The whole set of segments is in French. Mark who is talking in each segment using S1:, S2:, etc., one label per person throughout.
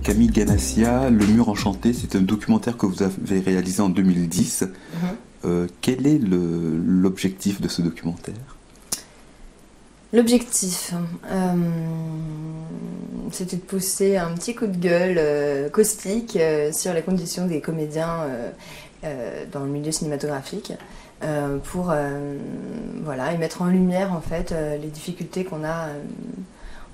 S1: Camille Ganassia, Le Mur Enchanté, c'est un documentaire que vous avez réalisé en 2010. Quel est l'objectif de ce documentaire?
S2: L'objectif, c'était de pousser un petit coup de gueule caustique sur les conditions des comédiens dans le milieu cinématographique pour voilà, et mettre en lumière en fait les difficultés qu'on a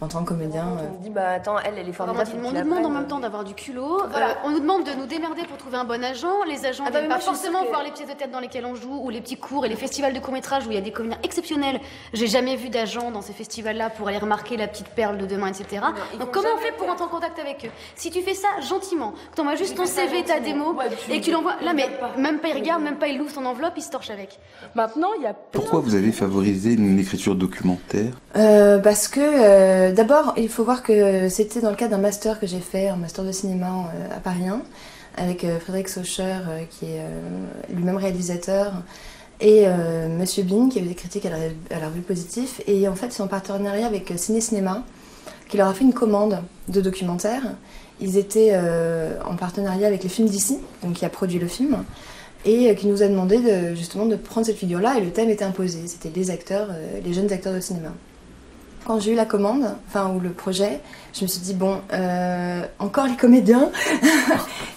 S2: en tant que comédien.
S3: On dit bah attends, elle est formidable.
S4: On nous demande en même temps d'avoir du culot.
S3: Voilà.
S4: On nous demande de nous démerder pour trouver un bon agent. Les agents viennent pas forcément voir les pièces de théâtre dans lesquelles on joue ou les petits cours et les festivals de court-métrage où il y a des comédiens exceptionnels. J'ai jamais vu d'agent dans ces festivals-là pour aller remarquer la petite perle de demain, etc. Donc comment on fait pour entrer en contact avec eux? Si tu fais ça gentiment, que t'envoies juste ton CV, ta démo et que tu l'envoies là, mais même pas il regarde, même pas il ouvre ton enveloppe, il se torche avec.
S3: Maintenant, il y a
S1: Pourquoi vous avez favorisé une écriture documentaire?
S2: Parce que d'abord, il faut voir que c'était dans le cadre d'un master que j'ai fait, un master de cinéma à Paris 1, avec Frédéric Saucher, qui est lui-même réalisateur, et Monsieur Bean, qui avait des critiques à la revue Positif. Et en fait, c'est en partenariat avec Ciné Cinéma, qui leur a fait une commande de documentaire. Ils étaient en partenariat avec les films d'ici, donc qui a produit le film, et qui nous a demandé justement de prendre cette figure-là, et le thème était imposé. C'était les acteurs, les jeunes acteurs de cinéma. Quand j'ai eu la commande, ou le projet, je me suis dit, bon, encore les comédiens.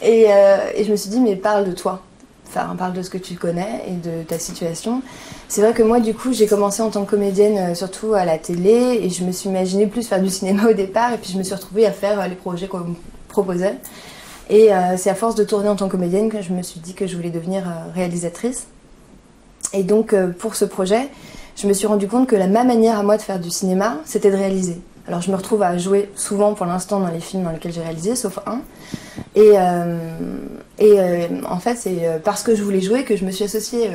S2: et je me suis dit, mais parle de toi. Parle de ce que tu connais et de ta situation. C'est vrai que moi, du coup, j'ai commencé en tant que comédienne, surtout à la télé, et je me suis imaginée plus faire du cinéma au départ, et puis je me suis retrouvée à faire les projets qu'on me proposait. Et c'est à force de tourner en tant que comédienne que je me suis dit que je voulais devenir réalisatrice. Et donc, pour ce projet, je me suis rendu compte que ma manière à moi de faire du cinéma, c'était de réaliser. Alors je me retrouve à jouer souvent pour l'instant dans les films dans lesquels j'ai réalisé, sauf un. Et en fait, c'est parce que je voulais jouer que je me suis associée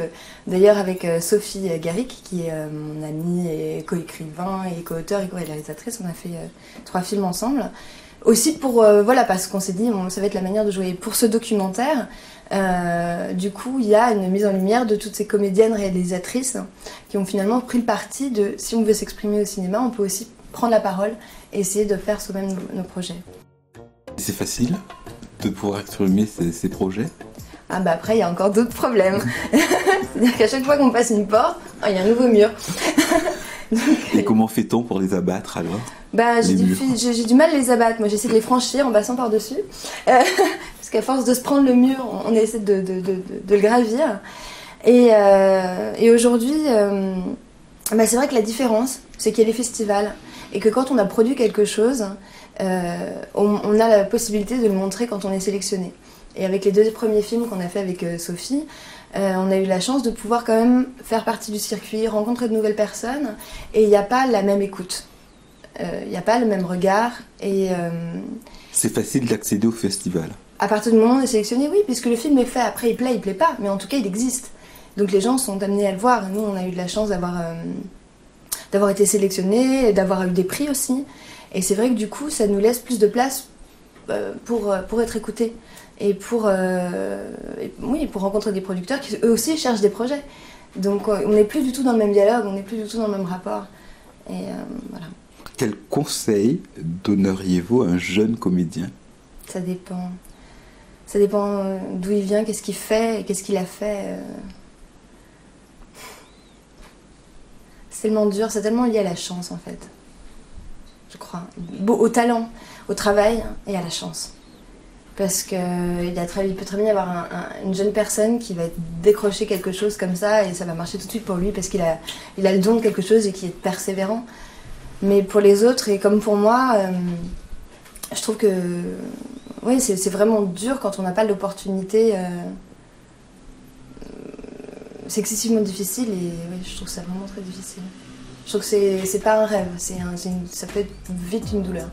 S2: d'ailleurs avec Sophie Garrick, qui est mon amie et co-écrivain et co-auteur et co-réalisatrice. On a fait 3 films ensemble. Aussi pour, voilà, parce qu'on s'est dit, bon, ça va être la manière de jouer. Pour ce documentaire, du coup, il y a une mise en lumière de toutes ces comédiennes réalisatrices qui ont finalement pris le parti de, si on veut s'exprimer au cinéma, on peut aussi prendre la parole et essayer de faire soi-même nos projets.
S1: C'est facile de pouvoir exprimer ces projets?
S2: Ah bah après, il y a encore d'autres problèmes. C'est-à-dire qu'à chaque fois qu'on passe une porte, il y a un nouveau mur.
S1: Donc, et comment fait-on pour les abattre alors?
S2: Bah, j'ai du mal à les abattre. Moi, j'essaie de les franchir en passant par-dessus. Parce qu'à force de se prendre le mur, on essaie de le gravir. Et aujourd'hui, c'est vrai que la différence, c'est qu'il y a les festivals. Et que quand on a produit quelque chose, on a la possibilité de le montrer quand on est sélectionné. Et avec les 2 premiers films qu'on a fait avec Sophie, on a eu la chance de pouvoir quand même faire partie du circuit, rencontrer de nouvelles personnes. Et il n'y a pas la même écoute. Il n'y a pas le même regard. Et
S1: c'est facile d'accéder au festival.
S2: À partir du moment où on est sélectionné, oui, puisque le film est fait. Après, il plaît pas, mais en tout cas, il existe. Donc les gens sont amenés à le voir. Nous, on a eu de la chance d'avoir été sélectionnés, d'avoir eu des prix aussi. Et c'est vrai que du coup, ça nous laisse plus de place pour être écoutés. Et pour rencontrer des producteurs qui, eux aussi, cherchent des projets. Donc on n'est plus du tout dans le même dialogue, on n'est plus du tout dans le même rapport. Et voilà.
S1: Quel conseil donneriez-vous à un jeune comédien?
S2: Ça dépend. Ça dépend d'où il vient, qu'est-ce qu'il fait et qu'est-ce qu'il a fait. C'est tellement dur, c'est tellement lié à la chance en fait. Je crois. Au talent, au travail et à la chance. Parce qu'il peut très bien y avoir une jeune personne qui va décrocher quelque chose comme ça et ça va marcher tout de suite pour lui parce qu'il a le don de quelque chose et qu'il est persévérant. Mais pour les autres, et comme pour moi, je trouve que oui, c'est vraiment dur quand on n'a pas l'opportunité. C'est excessivement difficile et oui, je trouve ça vraiment très difficile. Je trouve que c'est pas un rêve, ça peut être vite une douleur.